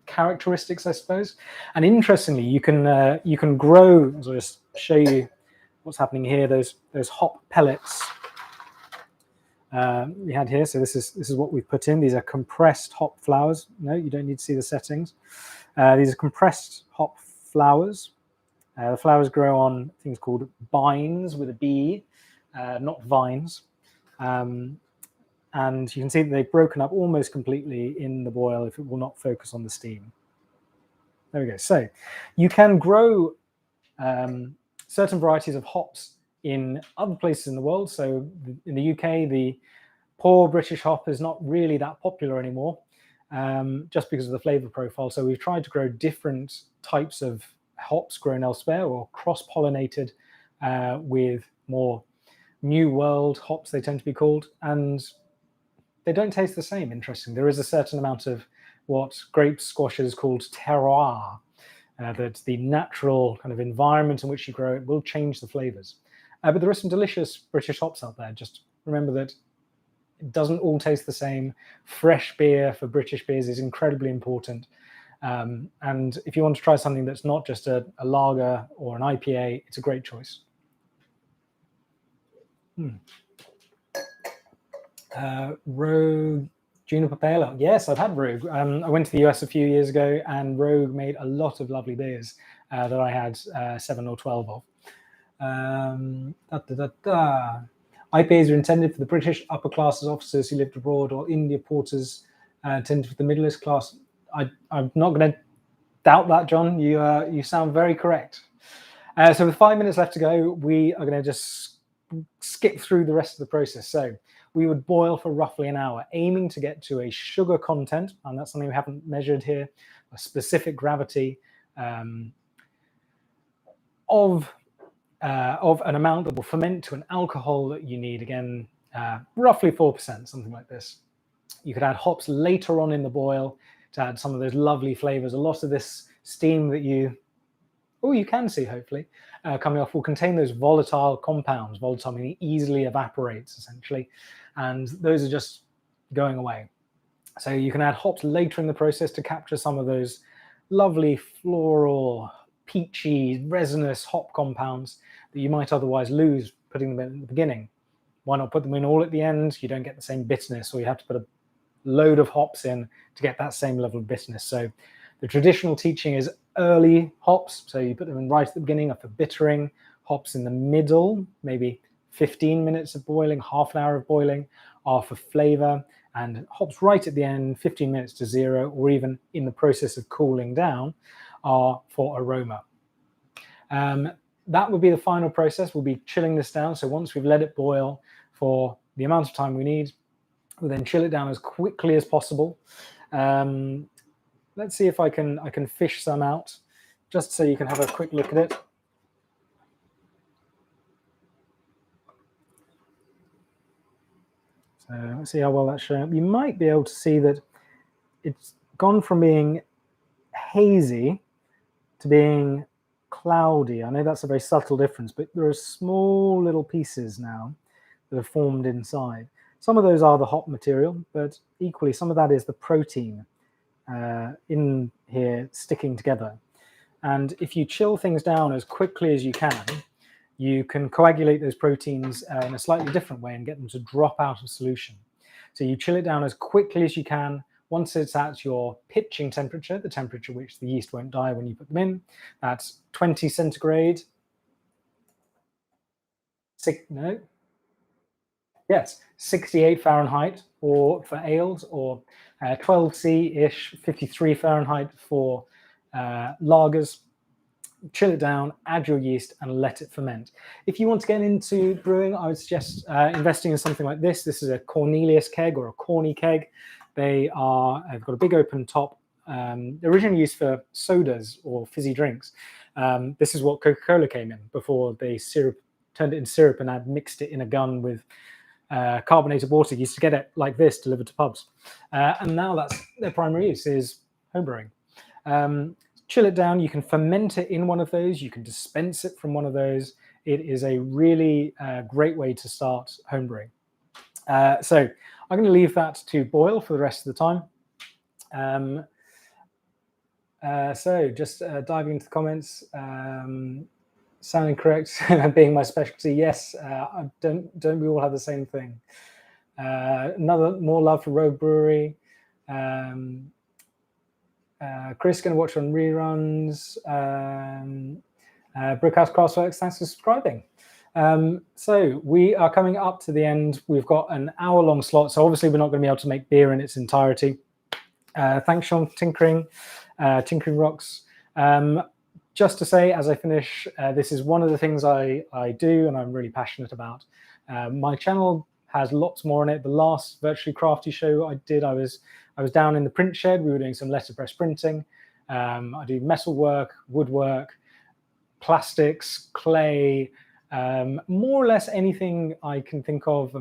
characteristics, I suppose. And interestingly, you can grow. I'll just show you what's happening here. Those hop pellets we had here. So this is what we've put in. These are compressed hop flowers. No, you don't need to see the settings. These are compressed hop flowers. The flowers grow on things called bines with a B, not vines. And you can see that they've broken up almost completely in the boil if it will not focus on the steam. There we go. So you can grow certain varieties of hops in other places in the world. So in the UK, the poor British hop is not really that popular anymore, just because of the flavor profile. So we've tried to grow different types of hops grown elsewhere, or cross-pollinated with more New World hops, they tend to be called, and they don't taste the same. Interesting. There is a certain amount of what grape squashers called terroir, that the natural kind of environment in which you grow it will change the flavors. But there are some delicious British hops out there. Just remember that it doesn't all taste the same. Fresh beer for British beers is incredibly important. And if you want to try something that's not just a lager or an IPA, it's a great choice. Rogue Juniper Pale Ale. Yes, I've had Rogue. I went to the US a few years ago, and Rogue made a lot of lovely beers that I had 7 or 12 of. IPAs are intended for the British upper classes, officers who lived abroad, or India porters intended for the middlist class. I'm not going to doubt that, John. You sound very correct. So with 5 minutes left to go, we are going to just skip through the rest of the process. So we would boil for roughly an hour, aiming to get to a sugar content, and that's something we haven't measured here, a specific gravity of an amount that will ferment to an alcohol that you need, again, roughly 4%, something like this. You could add hops later on in the boil to add some of those lovely flavors. A lot of this steam that you can see, hopefully, coming off will contain those volatile compounds. Volatile meaning easily evaporates, essentially. and those are just going away. So you can add hops later in the process to capture some of those lovely floral, peachy, resinous hop compounds that you might otherwise lose putting them in at the beginning. Why not put them in all at the end? You don't get the same bitterness, or you have to put a load of hops in to get that same level of bitterness. So the traditional teaching is early hops, so you put them in right at the beginning for bittering, hops in the middle, maybe 15 minutes of boiling, half an hour of boiling are for flavor, and hops right at the end, 15 minutes to 0, or even in the process of cooling down, are for aroma. That would be the final process. We'll be chilling this down. So once we've let it boil for the amount of time we need, we'll then chill it down as quickly as possible. Let's see if I can fish some out, just so you can have a quick look at it. So let's see how well that's showing up. You might be able to see that it's gone from being hazy to being cloudy. I know that's a very subtle difference, but there are small little pieces now that are formed inside. Some of those are the hop material, but equally some of that is the protein in here sticking together. And if you chill things down as quickly as you can coagulate those proteins in a slightly different way and get them to drop out of solution. So you chill it down as quickly as you can. Once it's at your pitching temperature, the temperature which the yeast won't die when you put them in, that's 20 centigrade. Yes, 68 Fahrenheit for ales, or 12°-ish, 53 Fahrenheit for lagers. Chill it down, add your yeast, and let it ferment. If you want to get into brewing, I would suggest investing in something like this. This is a Cornelius Keg, or a Corny Keg. They've got a big open top. They're originally used for sodas or fizzy drinks. This is what Coca-Cola came in before they turned it into syrup and had mixed it in a gun with carbonated water. You used to get it like this delivered to pubs. And now that's their primary use, is homebrewing. Chill it down. You can ferment it in one of those. You can dispense it from one of those. It is a really great way to start homebrewing. So I'm going to leave that to boil for the rest of the time. So just diving into the comments, sounding correct, being my specialty. Yes, don't we all have the same thing? More love for Rogue Brewery. Chris going to watch on reruns. Brickhouse Craftsworks, thanks for subscribing. So we are coming up to the end. We've got an hour-long slot, so obviously we're not going to be able to make beer in its entirety. Thanks, Sean, Tinkering Rocks. Just to say, as I finish, this is one of the things I do and I'm really passionate about. My channel has lots more in it. The last Virtually Crafty show I did, I was down in the print shed. We were doing some letterpress printing. I do metalwork, woodwork, plastics, clay, more or less anything I can think of.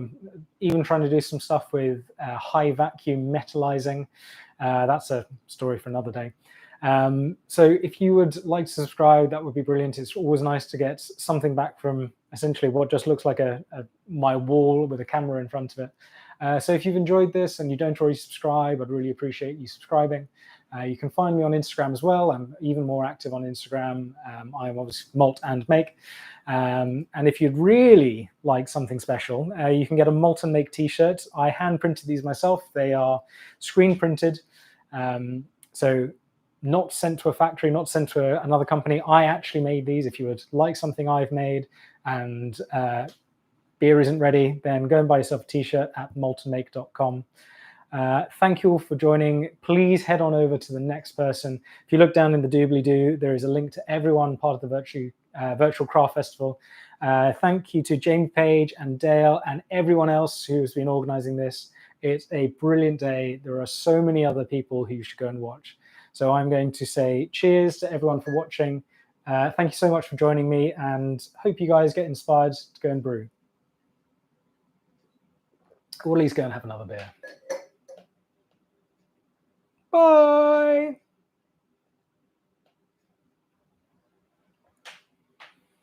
Even trying to do some stuff with high vacuum metallizing. That's a story for another day. So if you would like to subscribe, that would be brilliant. It's always nice to get something back from essentially what just looks like my wall with a camera in front of it. So if you've enjoyed this and you don't already subscribe, I'd really appreciate you subscribing. You can find me on Instagram as well. I'm even more active on Instagram. I'm obviously Malt and Make. And if you'd really like something special, you can get a Malt and Make t-shirt. I hand printed these myself. They are screen printed. So not sent to a factory, not sent to another company. I actually made these. If you would like something I've made and beer isn't ready, then go and buy yourself a t-shirt at maltandmake.com. Thank you all for joining. Please head on over to the next person. If you look down in the doobly-doo, there is a link to everyone part of the Virtual Craft Festival. Thank you to James Page and Dale and everyone else who has been organizing this. It's a brilliant day. There are so many other people who you should go and watch. So I'm going to say cheers to everyone for watching. Thank you so much for joining me, and hope you guys get inspired to go and brew. Or at least go and have another beer. Bye.